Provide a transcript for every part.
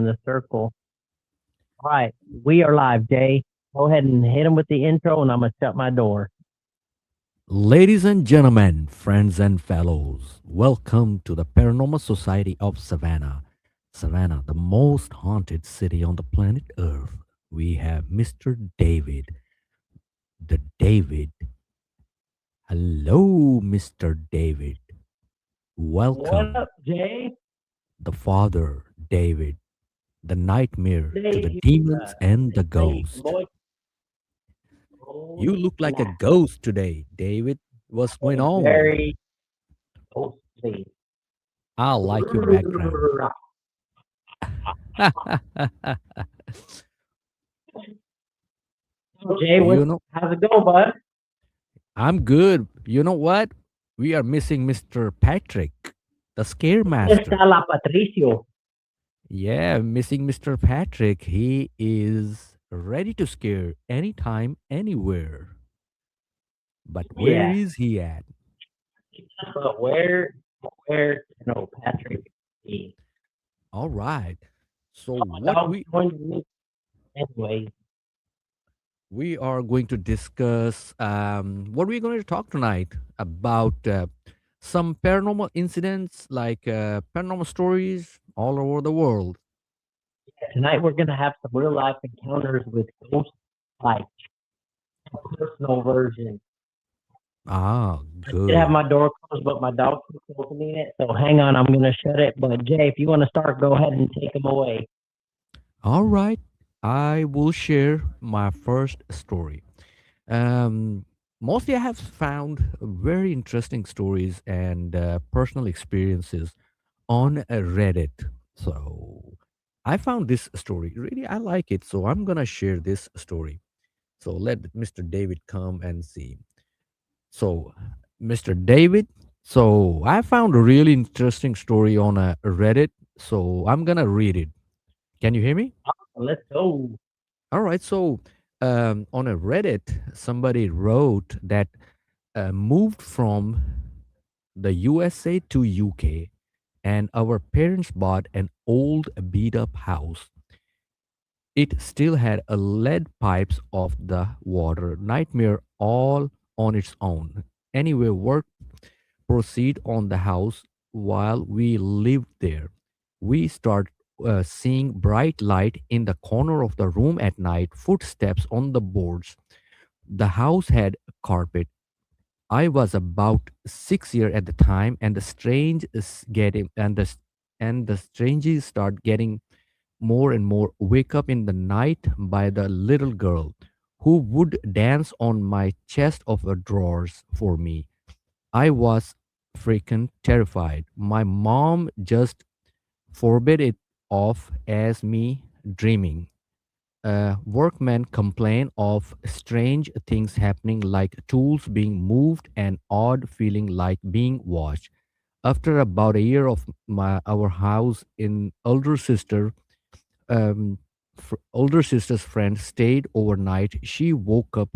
the circle. All right, we are live, Jay. Go ahead and hit him with the intro, and I'm gonna shut my door. Ladies and gentlemen, friends and fellows, welcome to the Paranormal Society of Savannah. Savannah, the most haunted city on the planet Earth. We have Mr. David. The David. Hello, Mr. David. What Welcome. up, Jay? The Father, David. The nightmare to the Dave, demons and the hey, ghost. boy. You Oh look like a snap! ghost today, David. What's going I'm on? very ghostly. I like your background. So, Jay, you know, how's it go, bud? I'm good. You know what? We are missing Mr. Patrick, the Scare ¿Dónde Master. está la Patricio? Yeah, missing Mr. Patrick. He is ready to scare anytime, anywhere. But where Yeah, is he at? but where, Patrick be? All right. So My what dog's we going to me anyway. we are going to discuss what we're going to talk tonight about some paranormal incidents like paranormal stories all over the world. Tonight we're gonna have some real life encounters with ghosts, like a personal version. Ah, I did have good. my door closed, but my dog keeps opening it. So hang on, I'm gonna shut it. But Jay, if you want to start, go ahead and take them away. All right, I will share my first story. Um, Mostly, I have found very interesting stories and personal experiences on Reddit. So, I found this story. Really, I like it. So, I'm going to share this story. So, let Mr. David come and see. So, Mr. David, so I found a really interesting story on Reddit. So, I'm going to read it. Can you hear me? Let's go. All right. So on a Reddit, somebody wrote that moved from the USA to UK, and our parents bought an old beat up house. It still had a lead pipes of the water nightmare all on its own. Anyway, work proceed on the house while we lived there. We start seeing bright light in the corner of the room at night, footsteps on the boards. The house had carpet. I was about 6 years at the time, and the strange is getting and the strangers start getting more and more. Wake up in the night by the little girl who would dance on my chest of drawers for me. I was freaking terrified. My mom just forbade it off as me dreaming. Workmen complain of strange things happening, like tools being moved and odd feeling like being watched. After about a year of our house in um, older sister's friend stayed overnight. She woke up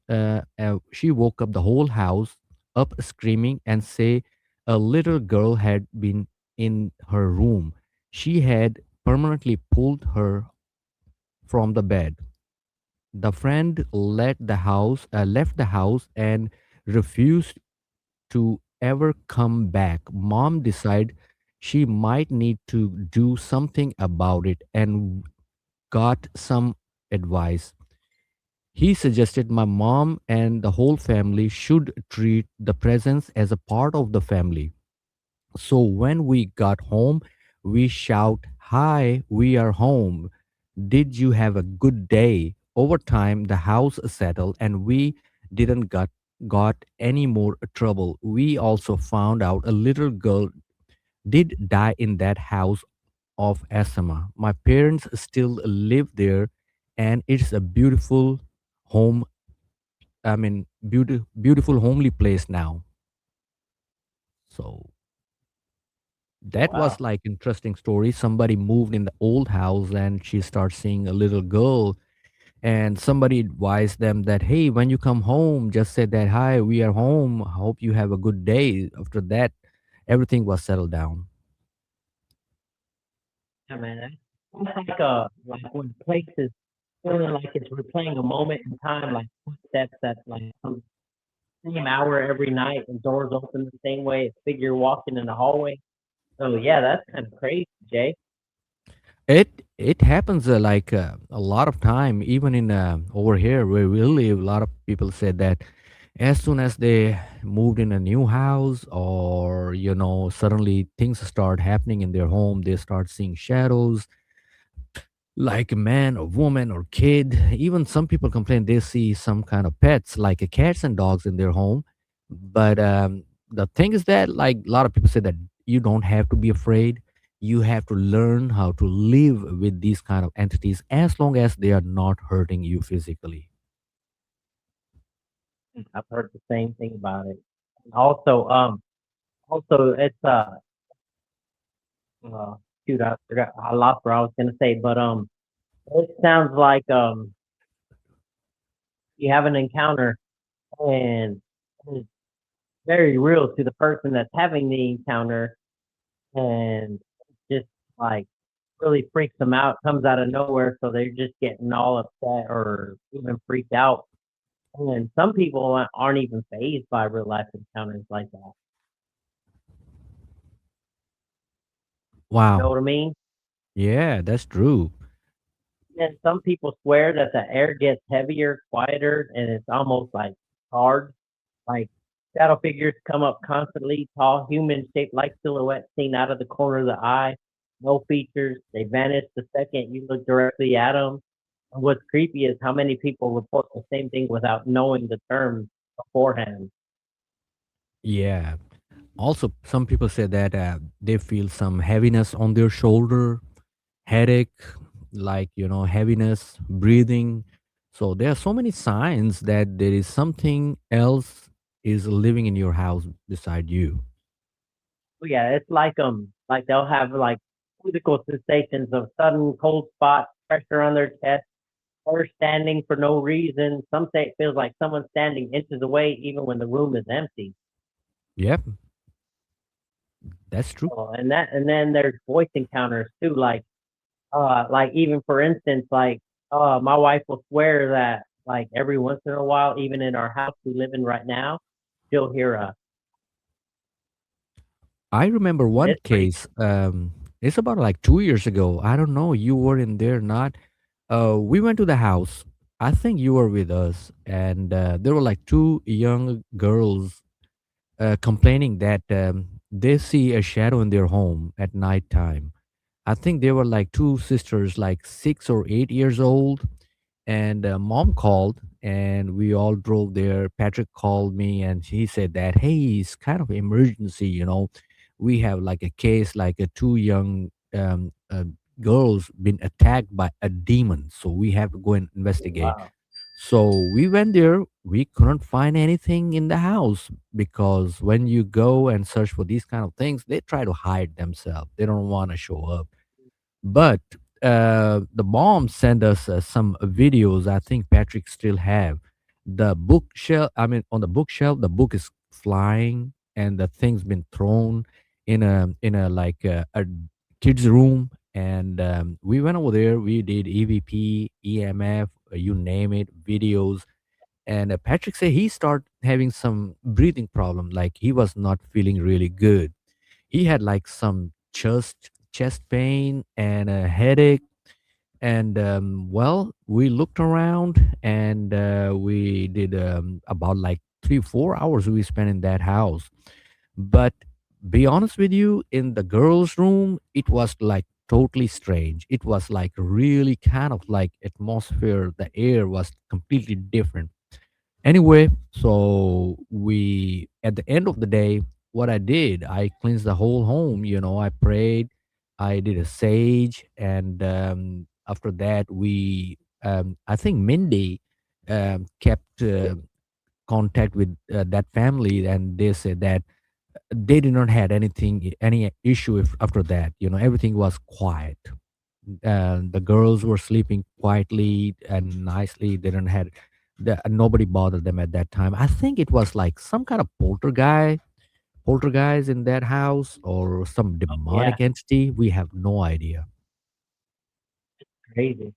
the whole house up screaming and say a little girl had been in her room. She had permanently pulled her from the bed. The friend left the house and refused to ever come back. Mom decided she might need to do something about it and got some advice. He suggested my mom and the whole family should treat the presence as a part of the family. So when we got home, we shout, "Hi, we are home. Did you have a good day?" Over time, the house settled and we didn't got any more trouble. We also found out a little girl did die in that house of asthma. My parents still live there, and it's a beautiful home. Beautiful homely place now. So that was Wow. like interesting story. Somebody moved in the old house and she starts seeing a little girl, and somebody advised them that, hey, when you come home, just say that, hi, we are home, hope you have a good day. After that, everything was settled down. Yeah, man. It's like when places feeling like it's replaying a moment in time, like footsteps that like come same hour every night and doors open the same way, a figure walking in the hallway. So yeah, that's kind of crazy, Jay. It happens a lot of time, even in over here where we live. A lot of people said that as soon as they moved in a new house, or suddenly things start happening in their home, they start seeing shadows, like a man or woman or kid. Even some people complain they see some kind of pets like cats and dogs in their home. But the thing is that, like, a lot of people say that you don't have to be afraid. You have to learn how to live with these kind of entities as long as they are not hurting you physically. I've heard the same thing about it. Also, also it's uh shoot, I forgot, I lost what I was gonna say, but it sounds like you have an encounter and it's very real to the person that's having the encounter, and just like really freaks them out, comes out of nowhere, so they're just getting all upset or even freaked out. And some people aren't even phased by real life encounters like that. You know Wow. what I mean? Yeah, that's true. And some people swear that the air gets heavier, quieter, and it's almost like hard. Like shadow figures come up constantly, tall, human shaped like silhouettes seen out of the corner of the eye. No features. They vanish the second you look directly at them. And what's creepy is how many people report the same thing without knowing the term beforehand. Yeah. Also, some people say that they feel some heaviness on their shoulder, headache, like, heaviness, breathing. So there are so many signs that there is something else is living in your house beside you. But yeah, it's like they'll have like physical sensations of sudden cold spots, pressure on their chest, or standing for no reason. Some say it feels like someone's standing inches away even when the room is empty. Yep, that's true. And then there's voice encounters too, like even for instance, like my wife will swear that like every once in a while, even in our house we live in right now, she'll hear a I remember one it's pretty case. It's about like 2 years ago. I don't know. You were in there, not? We went to the house. I think you were with us, and there were like two young girls complaining that they see a shadow in their home at nighttime. I think they were like two sisters, like 6 or 8 years old, and mom called, and we all drove there. Patrick called me, and he said that, hey, it's kind of emergency. We have like a case, like a two young girls been attacked by a demon, so we have to go and investigate. wow. So we went there. We couldn't find anything in the house because when you go and search for these kind of things, they try to hide themselves. They don't want to show up. But the mom sent us some videos. I think Patrick still have the bookshelf. I mean, on the bookshelf, the book is flying, and the thing's been thrown in a like a kids room. And we went over there. We did EVP, EMF, you name it, videos. And Patrick said he started having some breathing problem, like he was not feeling really good. He had like some chest pain and a headache. And well, we looked around, and we did about like 3 4 hours we spent in that house. But be honest with you, in the girls room it was like totally strange. It was like really kind of like atmosphere, the air was completely different. Anyway, so we at the end of the day, what I did, I cleansed the whole home. I prayed, I did a sage, and after that, I think Mindy kept contact with that family, and they said that they did not had any issue after that. Everything was quiet. The girls were sleeping quietly and nicely. They didn't had nobody bothered them at that time. I think it was like some kind of poltergeist in that house, or some Yeah. demonic entity. We have no idea. crazy.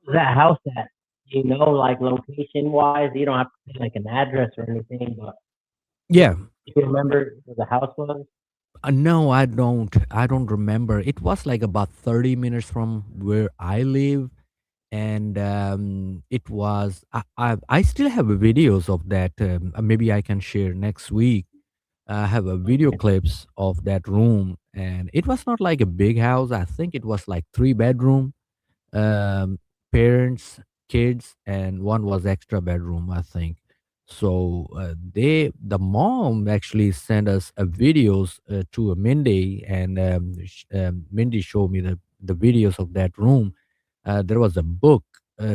Where's that house at? Do you know, like location wise? You don't have to say like an address or anything, but Yeah. do you remember where the house was? No, I don't. I don't remember. It was like about 30 minutes from where I live, and it was. I still have videos of that. Maybe I can share next week. I have a video Okay. clips of that room, and it was not like a big house. I think it was like 3 bedroom, um, parents, kids, and one was extra bedroom, I think. So the mom actually sent us videos to a Mindy, and Mindy showed me the videos of that room. There was a book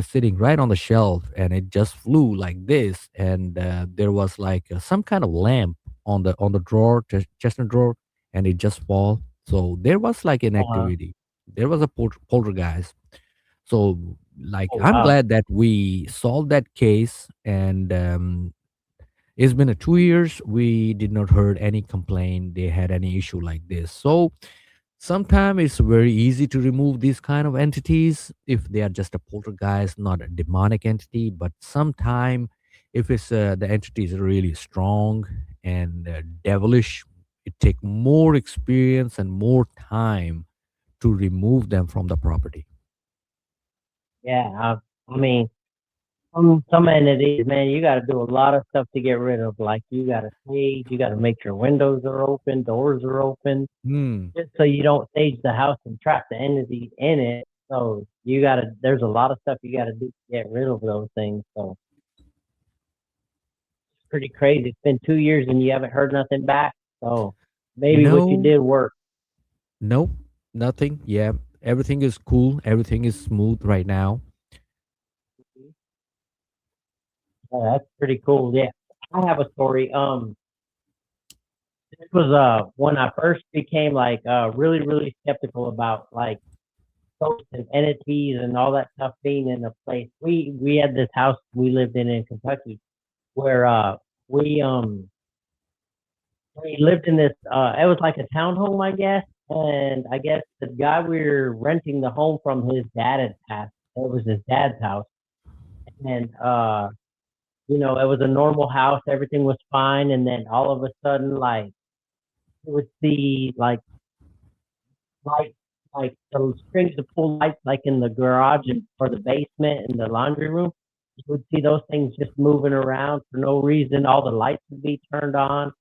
sitting right on the shelf, and it just flew like this, and there was like some kind of lamp on the drawer, chestnut drawer, and it just fall. So there was like an Uh, activity. There was a poltergeist. So, like, oh I'm wow. glad that we solved that case, and it's been a 2 years. We did not heard any complaint they had any issue like this. So, sometimes it's very easy to remove these kind of entities if they are just a poltergeist, not a demonic entity. But sometime, if it's the entity is really strong and devilish, it take more experience and more time to remove them from the property. Yeah. I mean, some entities, man, you got to do a lot of stuff to get rid of. Like you got to sage, you got to make sure windows are open, doors are open, Hmm. just so you don't sage the house and trap the entities in it. So you got to. There's a lot of stuff you got to do to get rid of those things. So it's pretty crazy. It's been 2 years and you haven't heard nothing back. So maybe what you No, did worked. nope, nothing. Yeah, everything is cool. Everything is smooth right now. That's pretty cool. Yeah, I have a story. This was when I first became like really skeptical about like ghosts and entities and all that stuff being in a place. We had this house we lived in Kentucky where we um we lived in this it was like a townhome, I guess, and I guess the guy we were renting the home from, his dad had passed. It was his dad's house, and you know, it was a normal house, everything was fine, and then all of a sudden, like you would see lights, like those strings to pull lights, like in the garage and or the basement and the laundry room. You would see those things just moving around for no reason. All the lights would be turned on,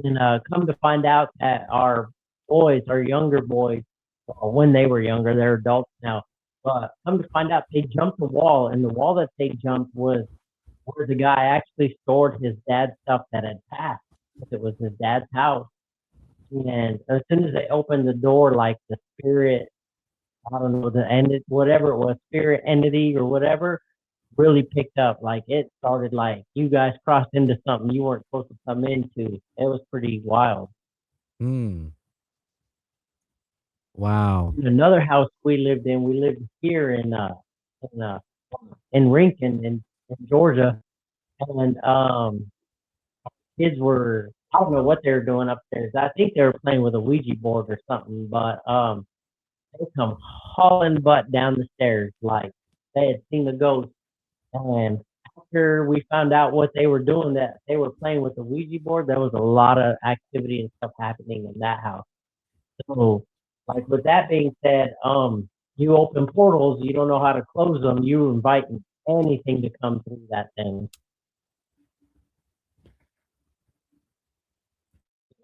and come to find out that our boys, our younger boys, well, when they were younger, they're adults now. But come to find out, they jumped the wall, and the wall that they jumped was where the guy actually stored his dad's stuff that had passed. It was his dad's house. And as soon as they opened the door, like the spirit, I don't know, the end, whatever it was, spirit entity or whatever, really picked up. Like it started like you guys crossed into something you weren't supposed to come into. It was pretty wild. Hmm. Wow. Another house we lived here in uh in Rincon in Georgia, and kids were, I don't know what they were doing upstairs. I think they were playing with a Ouija board or something, but they come hauling butt down the stairs like they had seen the ghost. And after we found out what they were doing, that they were playing with the Ouija board, there was a lot of activity and stuff happening in that house. So, like with that being said, you open portals, you don't know how to close them. You invite anything to come through that thing.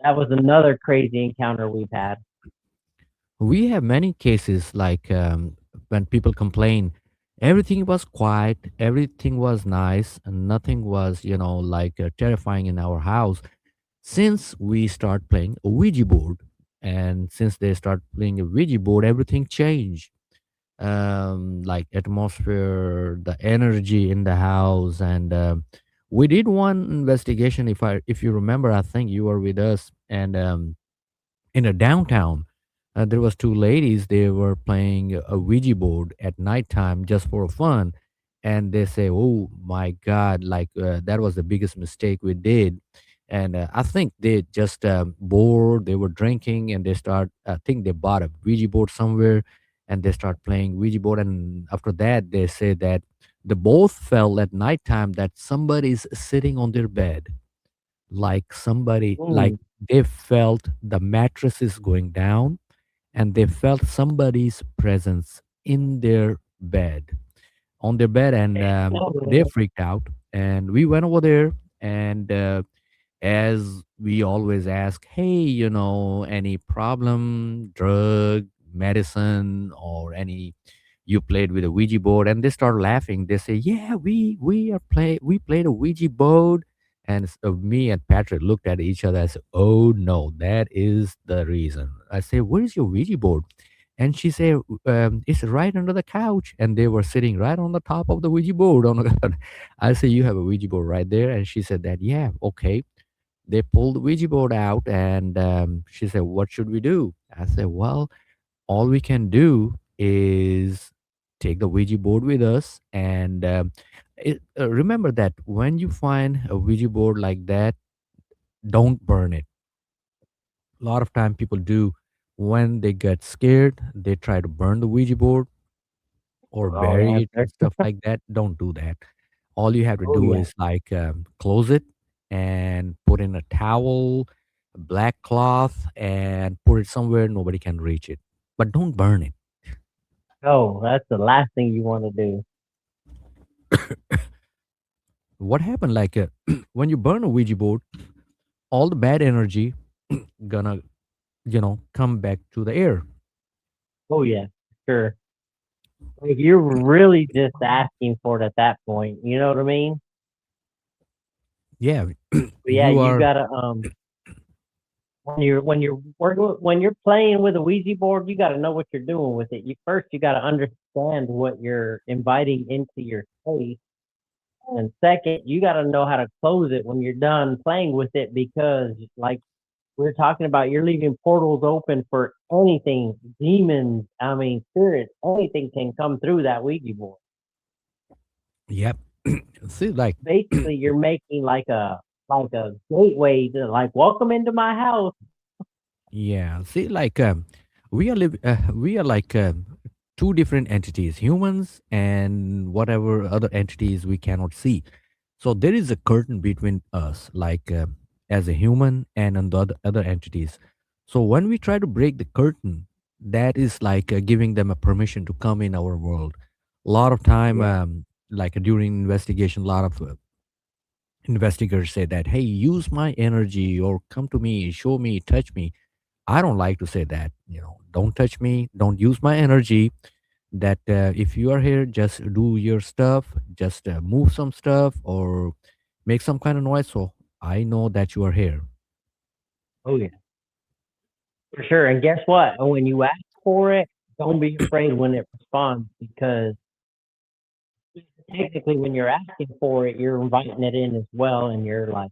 That was another crazy encounter we've had. We have many cases like when people complain, everything was quiet, everything was nice, and nothing was, like terrifying in our house. Since we start playing a Ouija board, and since they start playing a Ouija board, everything changed. Like atmosphere, the energy in the house, and we did one investigation. If you remember, I think you were with us, and in a downtown, there was two ladies. They were playing a Ouija board at nighttime just for fun, and they say, "Oh my God, like that was the biggest mistake we did." And I think they just bored. They were drinking, and they start. I think they bought a Ouija board somewhere, and they start playing Ouija board. And after that, they say that they both felt at nighttime that somebody's sitting on their bed, like somebody, like Mm. they felt the mattress is going down, and they felt somebody's presence in their bed, on their bed, and they Oh, freaked out. And we went over there, and as we always ask, hey, any problem, drug, medicine, or any, you played with a Ouija board? And they start laughing. They say, yeah, we played a Ouija board. And me and Patrick looked at each other and said, oh no, that is the reason. I say, where is your Ouija board? And she said, it's right under the couch. And they were sitting right on the top of the Ouija board. I say, you have a Ouija board right there. And she said that, yeah, okay. They pulled the Ouija board out, and she said, what should we do? I said, well, all we can do is take the Ouija board with us. And remember that when you find a Ouija board like that, don't burn it. A lot of time people do, when they get scared, they try to burn the Ouija board or oh yeah, bury it sir. and stuff like that. Don't do that. All you have to Oh do yeah. is like close it and put in a towel, a black cloth, and put it somewhere nobody can reach it. But don't burn it. Oh, that's the last thing you want to do. What happened? Like when you burn a Ouija board, all the bad energy gonna come back to the air. Oh yeah, sure. Like you're really just asking for it at that point. You know what I mean? Yeah, But yeah, you you are. gotta when you're playing with a Ouija board, you gotta know what you're doing with it. You gotta understand what you're inviting into your space. And second, you got to know how to close it when you're done playing with it because, like we're talking about, you're leaving portals open for anything, demons, I mean, spirits, anything can come through that Ouija board. Yep. See, like Basically, you're making like a gateway to like welcome into my house. yeah. See, like we are like two different entities, humans and whatever other entities we cannot see. So there is a curtain between us, like as a human and on the other entities. So when we try to break the curtain, that is like giving them a permission to come in our world. A lot of time, Yeah. like during investigation, a lot of investigators say that, hey, use my energy or come to me, show me, touch me. I don't like to say that, don't touch me, don't use my energy. That if you are here, just do your stuff, just move some stuff or make some kind of noise so I know that you are here. Oh, yeah. For sure. And guess what? When you ask for it, don't be afraid when it responds because technically, when you're asking for it, you're inviting it in as well. And you're like,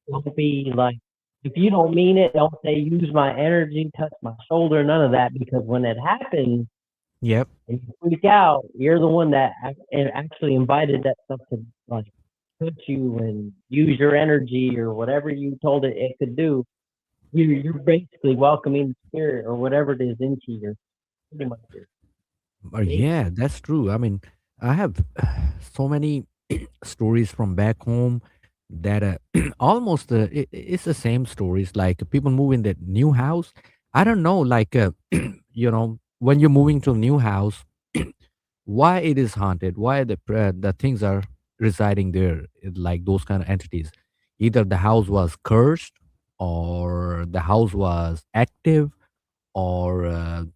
don't be like, if you don't mean it, don't say use my energy, touch my shoulder, none of that. Because when it happens Yep. and you freak out, you're the one that actually invited that stuff to like touch you and use your energy or whatever you told it could do. You're basically welcoming the spirit or whatever it is into your pretty much your space. Yeah, that's true. I mean, I have so many stories from back home that almost it's the same stories. Like people move in the new house. I don't know, like when you're moving to a new house, why it is haunted, why the things are residing there, like those kind of entities. Either the house was cursed, or the house was active, or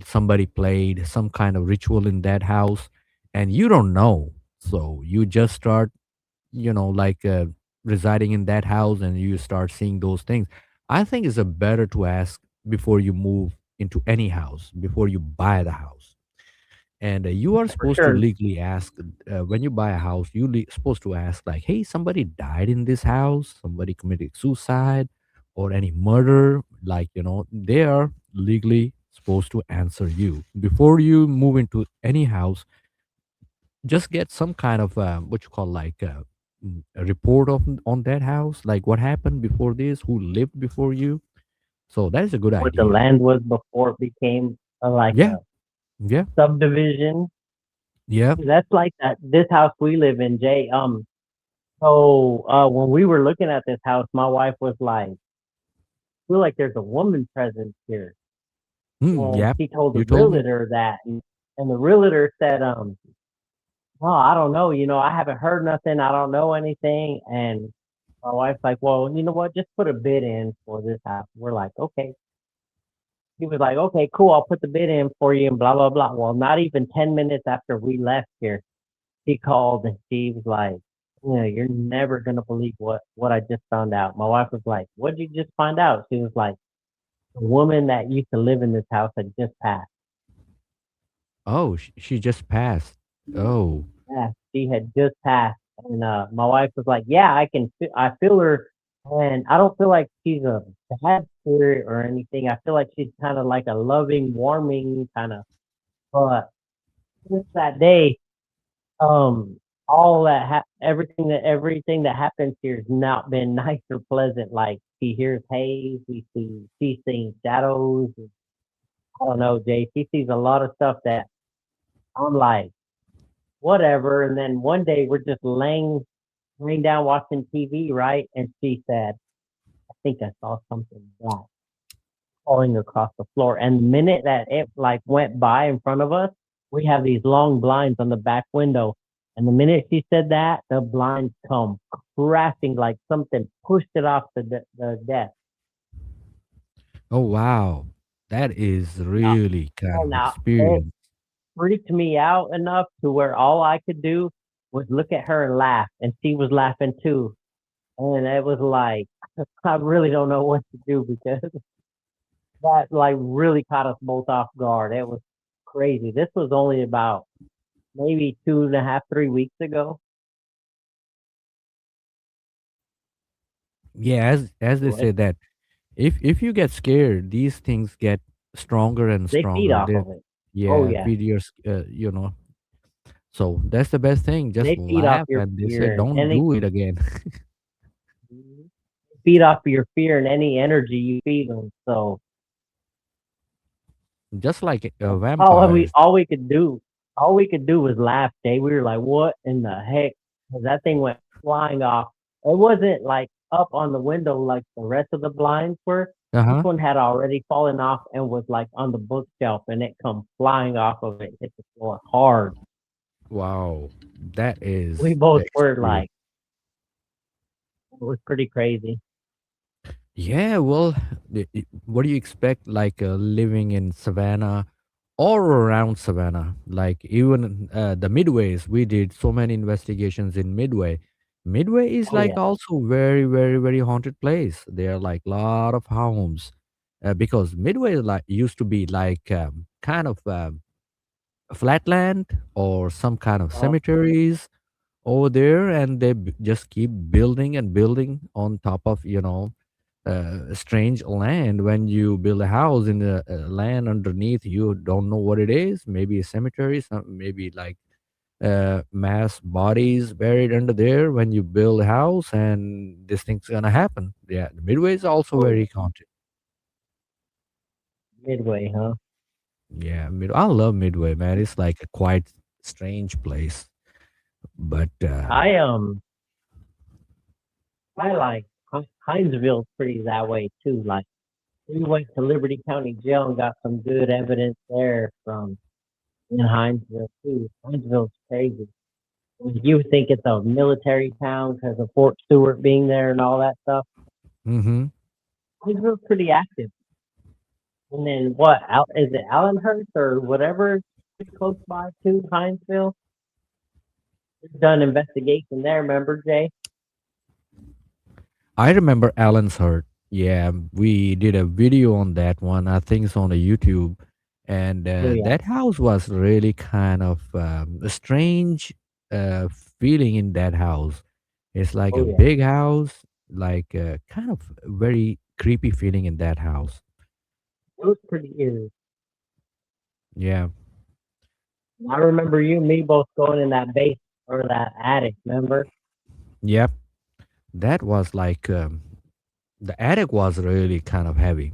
somebody played some kind of ritual in that house, and you don't know. So you just start, like residing in that house, and you start seeing those things. I think it's a better to ask before you move into any house, before you buy the house. And you are For supposed to sure. legally ask, when you buy a house, supposed to ask like, hey, somebody died in this house, somebody committed suicide or any murder, like, they are legally supposed to answer you before you move into any house. Just get some kind of what you call like a report of on that house, like what happened before this, who lived before you. So that is a good What the idea. land was before it became Yeah, Yeah. subdivision. Yeah. That's like that. This house we live in, Jay. So when we were looking at this house, my wife was like, "Feel like there's a woman presence here," and Yeah. she told the You told me. realtor that, and the realtor said, "Oh, I don't know. I haven't heard nothing. I don't know anything." And my wife's like, "Well, you know what? Just put a bid in for this house." We're like, "Okay." He was like, "Okay, cool. I'll put the bid in for you," and blah blah blah. Well, not even 10 minutes after we left here, she called and she was like, "Yeah, you're never gonna believe what I just found out." My wife was like, "What did you just find out?" She was like, "The woman that used to live in this house had just passed." Oh, she just passed. Oh. Yeah, she had just passed, and my wife was like, "Yeah, I feel her, and I don't feel like she's a bad spirit or anything. I feel like she's kind of like a loving, warming kind of." But since that day, um, all that everything that happens here has not been nice or pleasant. Like she hears haze, she's seeing shadows. I don't know, Jay. She sees a lot of stuff that I'm like, whatever. And then one day we're just laying down watching TV, right? And she said, "I think I saw something black falling across the floor." And the minute that it like went by in front of us, we have these long blinds on the back window. And the minute she said that, the blinds come crashing like something pushed it off the desk. Oh wow. That is Now, really kind of now it experience. freaked me out enough to where all I could do was look at her and laugh, and she was laughing too. And it was like, I really don't know what to do because that like really caught us both off guard. It was crazy. This was only about maybe 2.5, 3 weeks ago. Yeah, as they So say that if you get scared, these things get stronger and they feed stronger. off They of it. Oh yeah, yeah, feed your you know. So that's the best thing. Just they feed off laugh your and they say fear and don't any do it again. feed off your fear and any energy you feed them. So Just like all we vampires. all we could do, all we could do was laugh. Day we were like, "What in the heck?" 'Cause that thing went flying off. It wasn't like up on the window like the rest of the blinds were. This Uh-huh. one had already fallen off and was like on the bookshelf, and it come flying off of it, hit the floor hard. Wow. That We is the both were experience. like, it was pretty crazy. Yeah, well, what do you expect like living in Savannah or around Savannah? Like even the Midways, we did so many investigations in Midway. Midway is Oh like yeah, also very, very, very haunted place. There are like lot of homes because Midway like used to be like kind of flatland or some kind of uh, cemeteries over there, and they just keep building and building on top of strange land. When you build a house in the land underneath, you don't know what it is. Maybe a cemetery, maybe like mass bodies buried under there. When you build a house, and this thing's gonna happen. Yeah, the Midway is also oh yeah, very haunted. Midway, huh? Yeah, I love Midway, man. It's like a quite strange place, but I I like Hinesville's pretty that way too. Like we went to Liberty County Jail and got some good evidence there from in Hinesville too. Hinesville's crazy. You would think it's a military town because of Fort Stewart being there and all that stuff. hmm Hinesville's pretty active. And then what? Is it Allenhurst or whatever? Pretty close by to Hinesville. We've done investigation there. Remember, Jay? I remember Alan's Hurt. Yeah, we did a video on that one. I think it's on the YouTube. And Oh yeah. that house was really kind of a strange uh, feeling in that house. It's like Oh a yeah. big house, like kind of very creepy feeling in that house. It was pretty eerie. Yeah. I remember you and me both going in that base or that attic. Remember? Yep. That was like the attic was really kind of heavy.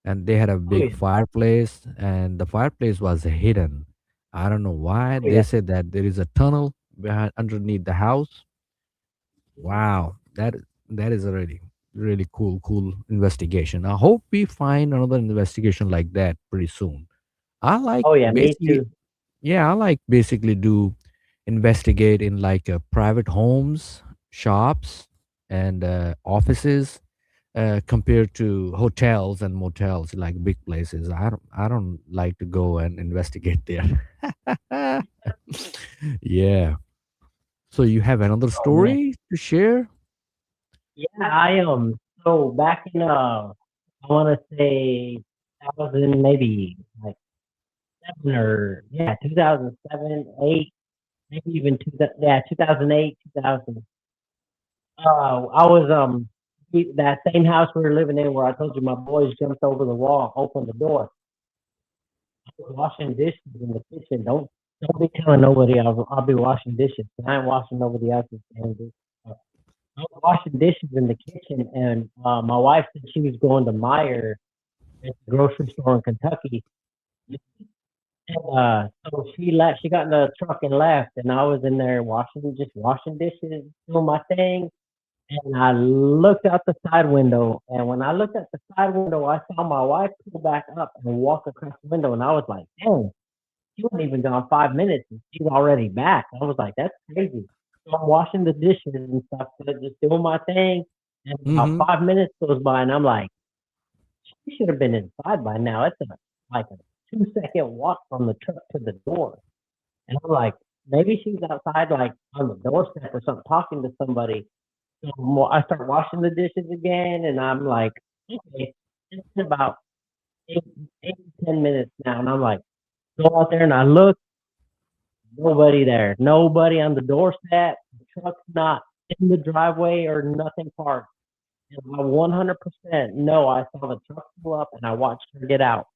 and they had a Oh big yeah. fireplace, and the fireplace was hidden. I don't know why. Oh They yeah. said that there is a tunnel behind underneath the house. Wow, that is a really cool investigation. I hope we find another investigation like that pretty soon. I like Oh yeah. Me basically too. Yeah, I like basically do investigate in like private homes, shops, and offices compared to hotels and motels, like big places. I don't like to go and investigate there. Yeah. So you have another Oh man. story to share? Yeah, I so back in I want to say 2000 maybe like 7 or yeah 2007 8 maybe even 2000 yeah 2008 2000. I was that same house we were living in where I told you my boys jumped over the wall, opened the door. I was washing dishes in the kitchen. Don't be telling nobody I'll be washing dishes. I ain't washing nobody else's damn dishes. I was washing dishes in the kitchen, and my wife said she was going to Meyer at the grocery store in Kentucky. And, so she left. She got in the truck and left, and I was in there just washing dishes, doing my thing. And I looked out the side window, and when I looked at the side window, I saw my wife pull back up and walk across the window, and I was like, "Dang, she wasn't even gone 5 minutes, and she's already back." I was like, "That's crazy." So I'm washing the dishes and stuff, just doing my thing, and about Mm-hmm. 5 minutes goes by, and I'm like, "She should have been inside by now." It's like a 2 second walk from the truck to the door, and I'm like, maybe she's outside, like on the doorstep or something, talking to somebody. So I start washing the dishes again, and I'm like, okay, it's been about eight, 8 to 10 minutes now, and I'm like, go out there, and I look, nobody there, nobody on the doorstep, the truck's not in the driveway or nothing parked. And I 100% know I saw the truck pull up, and I watched her get out.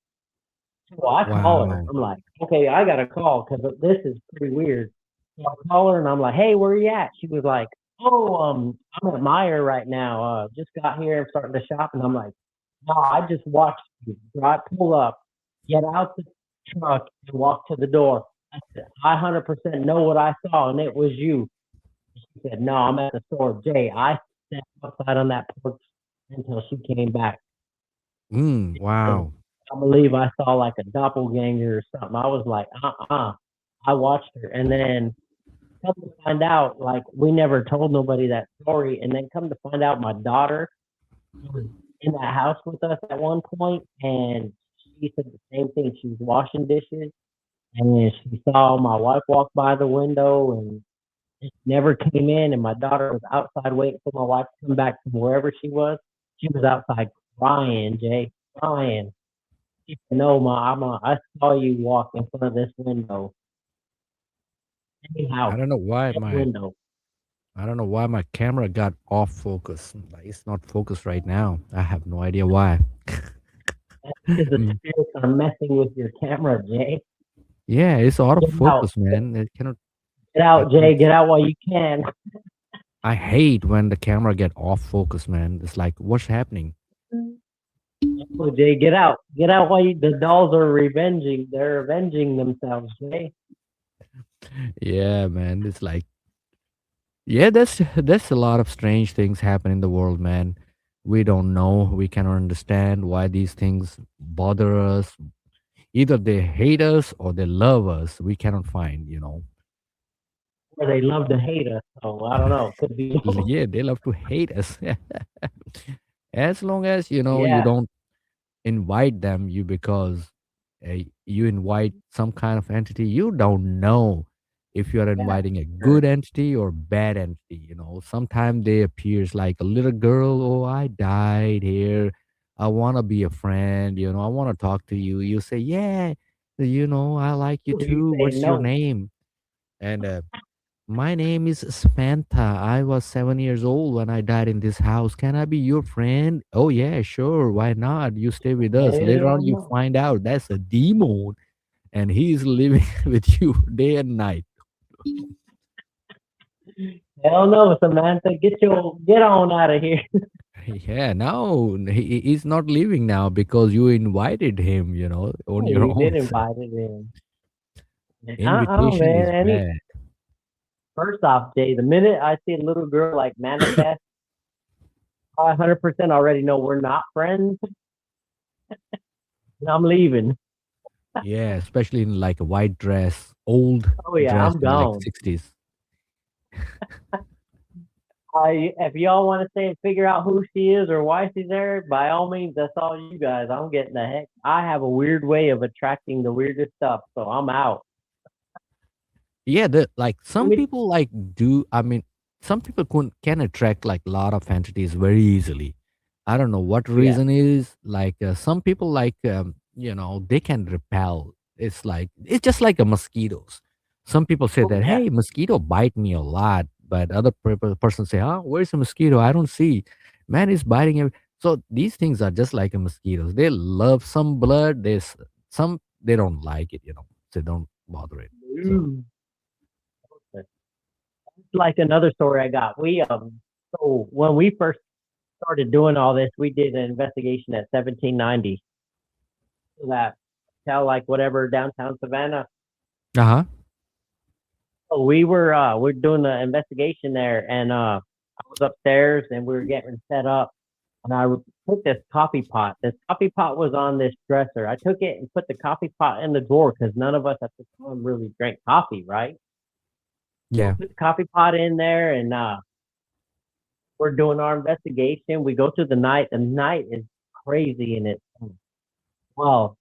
So I call her. Wow. I'm like, okay, I got to call because this is pretty weird. So I call her and I'm like, hey, where you at? She was like, oh, I'm at Meyer right now. Just got here and starting to shop. And I'm like, no, I just watched you drive, pull up, get out the truck and walk to the door. I said, I 100% know what I saw and it was you. She said, no, I'm at the store. Jay, I sat outside on that porch until she came back. And Wow. I believe I saw like a doppelganger or something. I was like, I watched her, and then come to find out, like we never told nobody that story, and then come to find out, my daughter was in that house with us at one point, and she said the same thing. She was washing dishes, and then she saw my wife walk by the window, and it never came in. And my daughter was outside waiting for my wife to come back from wherever she was. She was outside crying, Jay, crying. No, Ma, I saw you walk in front of this window. I Anyhow, don't know why that my window. I don't know why my camera got off focus. Like, it's not focused right now. I have no idea why. That's because the spirits are messing with your camera, Jay. Yeah, it's out of Get out. focus, man. It cannot. Get I out, cannot. Jay. Get out while you can. I hate when the camera get off focus, man. It's like, what's happening? Oh, Jay, get out. Get out while the dolls are revenging. They're avenging themselves, Jay. Yeah, man. It's like, yeah, that's a lot of strange things happen in the world, man. We don't know. We cannot understand why these things bother us. Either they hate us or they love us. We cannot find. Or they love to hate us. So I don't know. Could be both. Yeah, they love to hate us. As long as you Yeah. don't invite them, because you invite some kind of entity, you don't know if you are Yeah. inviting a Sure. good entity or bad entity. Sometimes they appears like a little girl. Oh, I died here. I want to be a friend. I want to talk to you. You say, yeah, I like you You too. say What's your no. name? And my name is Samantha. I was 7 years old when I died in this house. Can I be your friend? Oh, yeah, sure. Why not? You stay with us. Later on, Hell you no. find out that's a demon and he's living with you day and night. Hell no, Samantha. Get on out of here. Yeah, now he's not leaving now because you invited him, on your You own. did invite it in. Invitation Man. is bad. First off, Jay, the minute I see a little girl like manifest, I 100% already know we're not friends, and I'm leaving. Yeah, especially in like a white dress, old Oh yeah, dress I'm in like gone. 60s. If y'all want to stay and figure out who she is or why she's there, by all means, that's all you guys. I'm getting the heck. I have a weird way of attracting the weirdest stuff, so I'm out. Yeah, the like Let some me, people like do. I mean, some people can attract like a lot of entities very easily. I don't know what yeah. reason is. Like some people like they can repel. It's just like a mosquitoes. Some people say Oh that, yeah. hey, mosquito bite me a lot, but other person say, oh, where's the mosquito? I don't see. Man is biting every. So these things are just like a mosquitoes. They love some blood. Some they don't like it. So don't bother it. So. Ooh. Like another story I got. So when we first started doing all this, we did an investigation at 1790, that tell like whatever downtown Savannah. Uh huh. So we're doing the investigation there, and I was upstairs and we were getting set up, and took this coffee pot. This coffee pot was on this dresser. I took it and put the coffee pot in the drawer because none of us at the time really drank coffee, right? So Yeah. put the coffee pot in there, and we're doing our investigation. We go through the night. The night is crazy in it. Well,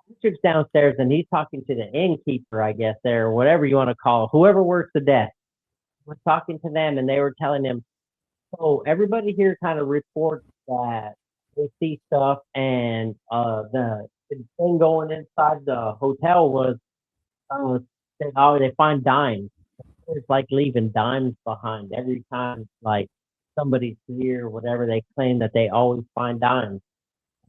Patrick's downstairs and he's talking to the innkeeper, I guess, there, or whatever you want to call it, whoever works the desk. We're talking to them and they were telling him, so everybody here kind of reports that they see stuff, and the thing going inside the hotel was uh, they find dimes. It's like leaving dimes behind every time, like somebody's here or whatever. They claim that they always find dimes.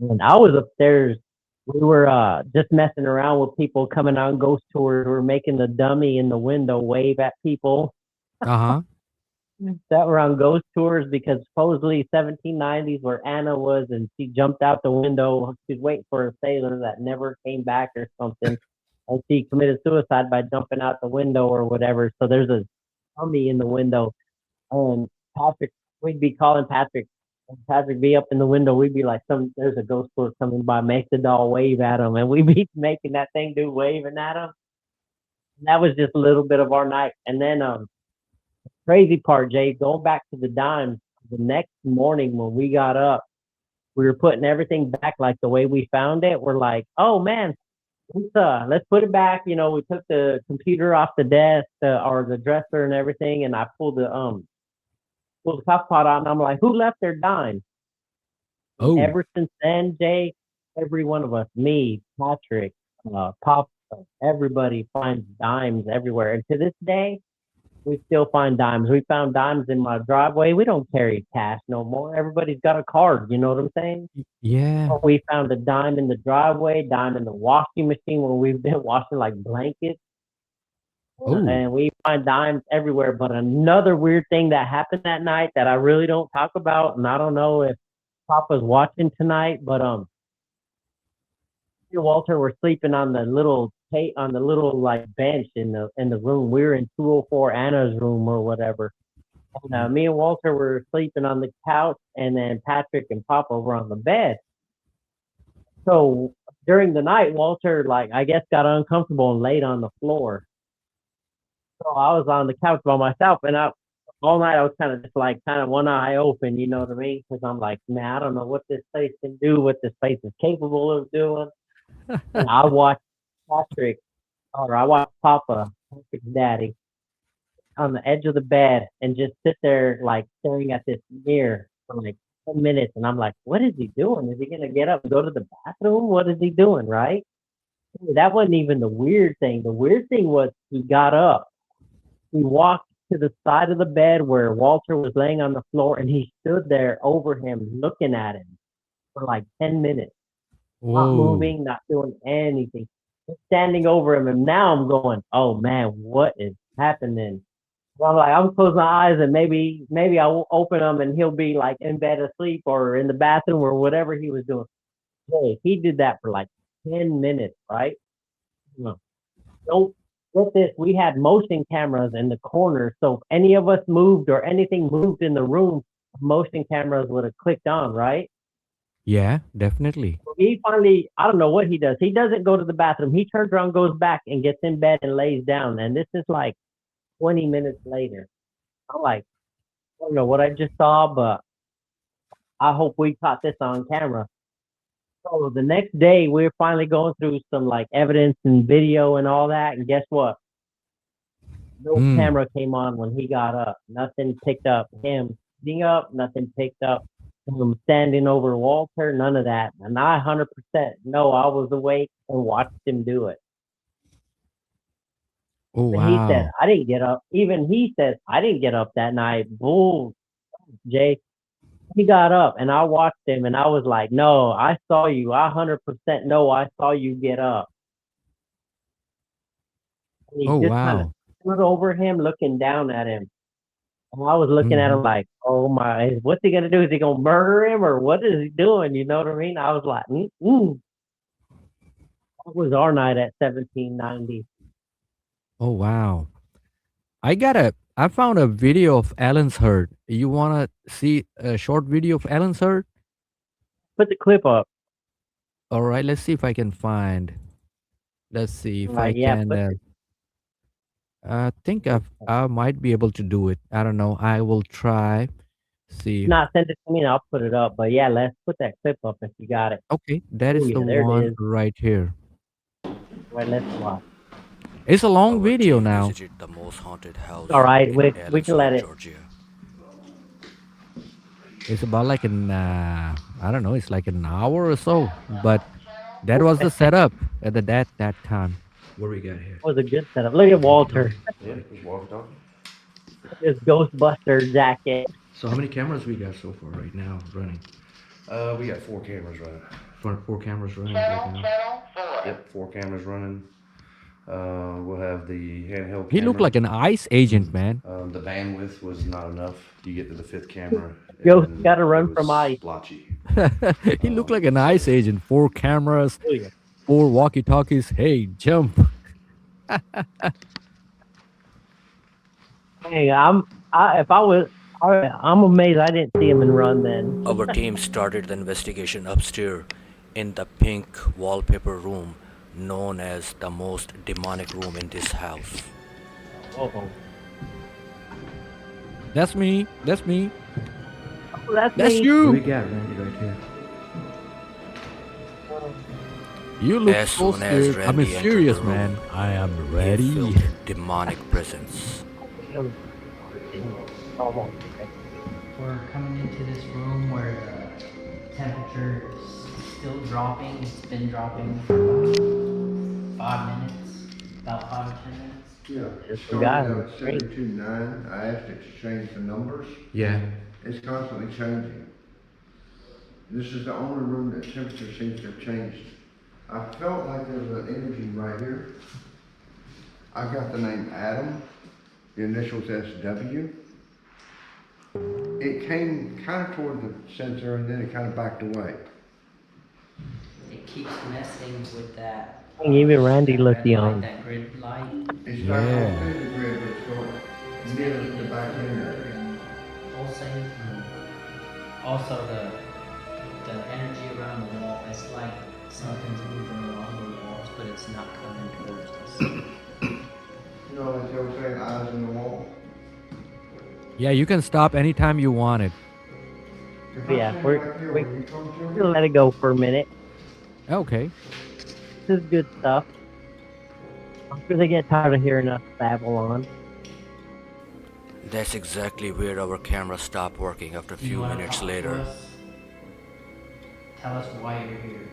And I was upstairs. We were just messing around with people coming on ghost tours. We were making the dummy in the window wave at people Uh huh. that were on ghost tours, because supposedly 1790s where Anna was, and she jumped out the window. She's waiting for a sailor that never came back or something, and she committed suicide by jumping out the window or whatever. So there's a dummy in the window, and Patrick, we'd be calling Patrick, and Patrick be up in the window. We'd be like, there's a ghost tour coming by, make the doll wave at him, and we'd be making that thing do waving at him. And that was just a little bit of our night, and then crazy part, Jay, going back to the dimes, the next morning when we got up, we were putting everything back like the way we found it. We're like, oh man, let's put it back. We took the computer off the desk, or the dresser and everything, and I pulled the coffee pot out, and I'm like, who left their dime? And Oh. ever since then, Jay, every one of us, me, Patrick, Pop, everybody finds dimes everywhere. And to this day, we still find dimes. We found dimes in my driveway. We don't carry cash no more. Everybody's got a card. You know what I'm saying? Yeah. But we found a dime in the driveway, dime in the washing machine when we've been washing like blankets. Oh. And we find dimes everywhere. But another weird thing that happened that night that I really don't talk about, and I don't know if Papa's watching tonight, but me and Walter were sleeping on the little on the little like bench in the room. We were in 204 Anna's room or whatever. And Mhm. me and Walter were sleeping on the couch, and then Patrick and Papa were on the bed. So during the night, Walter, like, I guess, got uncomfortable and laid on the floor. So I was on the couch by myself, and all night I was kind of just like kind of one eye open, you know what I mean? Because I'm like, man, I don't know what this place can do, what this place is capable of doing. And I watched Patrick, or I watched Papa, Patrick's daddy, on the edge of the bed and just sit there like staring at this mirror for like 10 minutes. And I'm like, what is he doing? Is he going to get up and go to the bathroom? What is he doing? Right. That wasn't even the weird thing. The weird thing was he got up, he walked to the side of the bed where Walter was laying on the floor, and he stood there over him, looking at him for like 10 minutes, not Whoa. moving, not doing anything, just standing over him. And now I'm going, oh man, what is happening? I'm like, I'm closing my eyes and maybe I will open them and he'll be like in bed asleep or in the bathroom or whatever he was doing. Hey, he did that for like 10 minutes, right? No, don't get this. We had motion cameras in the corner, so if any of us moved or anything moved in the room, motion cameras would have clicked on, right? Yeah, definitely. He finally, I don't know what he does. He doesn't go to the bathroom. He turns around, goes back, and gets in bed and lays down. And this is like 20 minutes later. I'm like, I don't know what I just saw, but I hope we caught this on camera. So the next day, we're finally going through some like evidence and video and all that. And guess what? No Mm. camera came on when he got up. Nothing picked up him sitting up. Nothing picked up him standing over Walter. None of that. And I 100% know I was awake and watched him do it. Oh, And he said, wow. I didn't get up. Even he said, I didn't get up that night. Bull, Jay. He got up and I watched him and I was like, no, I saw you. I 100% know I saw you get up. And he Oh, just kind of wow. stood over him, looking down at him. And I was looking at Hmm. him like, oh my, what's he gonna do? Is he gonna murder him or what is he doing? You know what I mean? I was like, that was our night at 1790. Oh, wow. I found a video of Alan's herd. You want to see a short video of Alan's herd? Put the clip up. All right, let's see if I can find. Let's see if I Yeah, can. put I think the, I might be able to do it. I don't know. I will try. See. not send it to me and I'll put it up. But yeah, let's put that clip up if you got it. Okay, that Oh is the yeah, there it one is. right here. Right, let's watch. It's a long Our video team now. visited the most haunted house All right, in we can let Ellensburg, it. Georgia. It's about like I don't know. It's like an hour or so. But that was the setup at that time. What do we got here? Was a good setup. Look at Walter. Yeah, just walk talking. His Ghostbuster jacket. So how many cameras we got so far right now running? We got 4 cameras running. Four cameras running right now. Yep, 4 cameras running. We'll have the handheld He looked camera. like an ICE agent, man. The bandwidth was not enough. You get to the 5th camera. Ghost and gotta it run was from ice. Blotchy. He looked like an ICE agent. 4 cameras, Oh, yeah. 4 walkie-talkies. Hey, jump! Hey, I'm amazed I didn't see him and run then. Our team started the investigation upstairs in the pink wallpaper room known as the most demonic room in this house. Oh, That's me. That's me. that's That's me. you. What we got, Randy, right here? You look As so soon as scared. I'm Randy entered serious, the room, man. I am He ready. felt demonic presence. Almost. We're coming into this room where the temperature is still dropping. It's been dropping for about 5 minutes, about 5 or 10 minutes. Yeah, Yes, it we got started him. out at 72.9. I asked it to change the numbers. Yeah. It's constantly changing. This is the only room that temperature seems to have changed. I felt like there was an energy right here. I got the name Adam, the initials SW. It came kind of toward the center and then it kind of backed away. It keeps messing with that. Even Randy that looked red light, young. That grid light. It's not Yeah. going through the grid, but it's going near the back end of it. And pulsing. Also the energy around the wall. It's like something's moving along the walls, but it's not coming towards us. You know, like they were saying, eyes in the wall. Yeah, you can stop anytime you want it. If I Yeah, stand we're- right here, we- will you come to me? We'll let it go for a minute. Okay. This is good stuff. I'm sure they get tired of hearing us babble on. That's exactly where our camera stopped working after a You few wanna minutes talk to later. us? Tell us why you're here.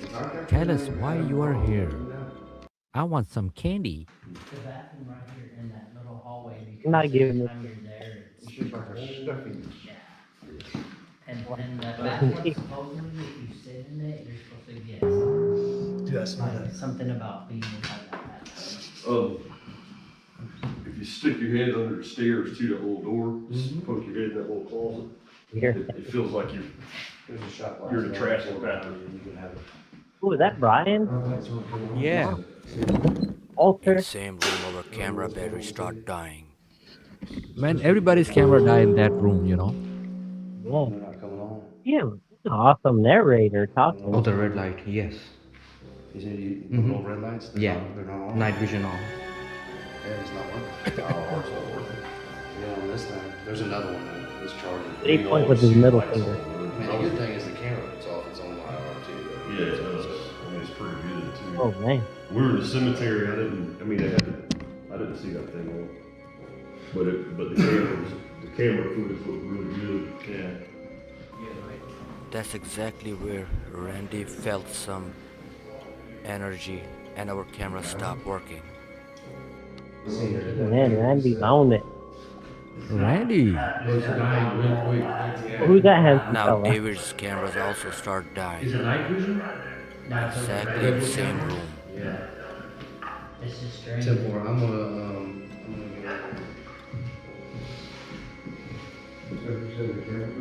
If I got Tell your us name, why Adam, you are I'll let here. you know. I want some candy. The bathroom right here in that little hallway. Because I'm not giving every it. time you're there, It's just like a stuffing. yeah. And the bathroom supposedly, if you sit in it, you're supposed to get something about being inside that bathroom. Oh, stick your head under the stairs to that little door, Mhm. poke your head in that little closet. Here. It feels like There's a shot glass. You're in a there, trash so compactor. You can have it. Oh, is that Brian? Yeah. In Alter? same room, our camera battery start dying. Man, everybody's camera died in that room, you know. Yeah. They're not coming on. Yeah, he's an awesome narrator talking. Oh, the red light, yes. You see, the Mhm. little red lights? Yeah. They're not on. Night vision on. Yeah, it's not working. Oh, it's not working. Yeah, on this thing, there's another one that is charging. But he points with his middle finger. I mean, the good thing is the camera puts off its own IR too. Yeah, it does. I mean, it's pretty good too. Oh, man. We were in the cemetery. I didn't see that thing on. But the camera footage looked really good. Yeah. That's exactly where Randy felt some energy and our camera stopped working. Man, Randy's on it. Randy. Who's that handsome Now fella? David's cameras also start dying. night vision? Exactly in the same room. Yeah. It's just strange. 10-4, I'm gonna get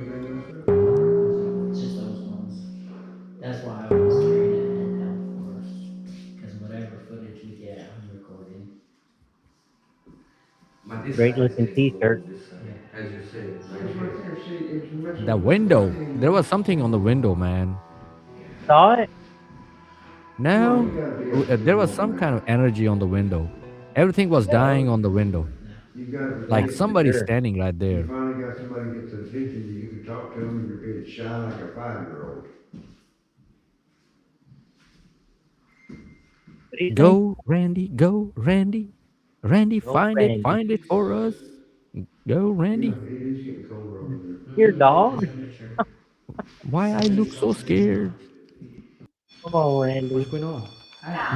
It's just those ones. That's why I was carrying it handheld for us. Because whatever footage we get, I'm recording. Great looking t-shirt. As you said. The window. There was something on the window, man. Saw it? No, there was some kind of energy on the window. Everything was dying on the window. Like somebody Sure. standing right there. You finally got somebody gets a vision that you can talk to them and you're gonna shine like a 5-year-old. What do you think? Go, Randy. Go, Randy. Randy, Go, find Randy. it. Find it for us. Go, Randy. It is getting colder over there. Your dog? Why I look so scared? Come on, Randy. What's going on?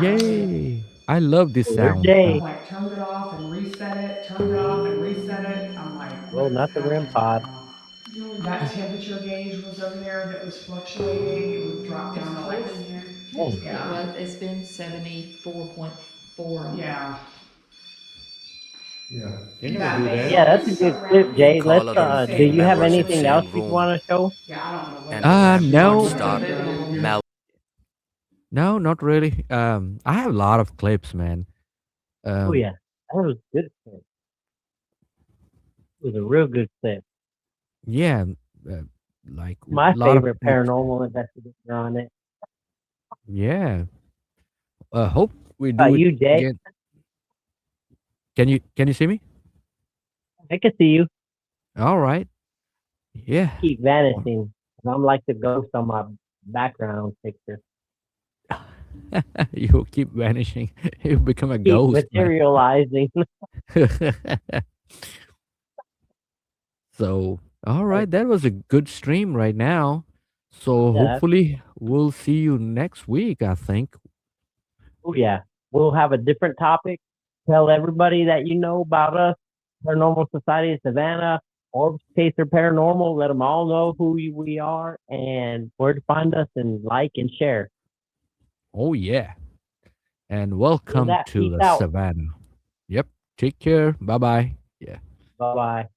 Yay. I love this Where's sound. Jay? I'm like, turned it off and reset it, turned it off and reset it. I'm like. Well, not the REM pod. That temperature gauge was over there that was fluctuating, it would drop down to like. Oh. Yeah, It's been 74.4. yeah. Yeah. They never do that. Yeah, that's a good clip, Jay. Call Let's, other do you have members in anything same else you room. want to show? Yeah, I don't know what. And No. start mal- No, not really. I have a lot of clips, man. Oh, yeah. That was a good clip. It was a real good clip. Yeah, like My lot of favorite paranormal investigator on it. Yeah. Hope we do About it you, Jay? again. Can you see me? I can see you. All right. Yeah. Keep vanishing. I'm like the ghost on my background picture. You keep vanishing. You become a Keep ghost, man. materializing. So, all right, that was a good stream right now. So Yeah. hopefully we'll see you next week, I think. Oh, yeah. We'll have a different topic. Tell everybody that you know about us, Paranormal Society of Savannah, Orbs Chaser Paranormal. Let them all know who we are and where to find us, and like and share. Oh yeah. And welcome that, to peace the out. Savannah. Yep. Take care. Bye-bye. Yeah. Bye-bye.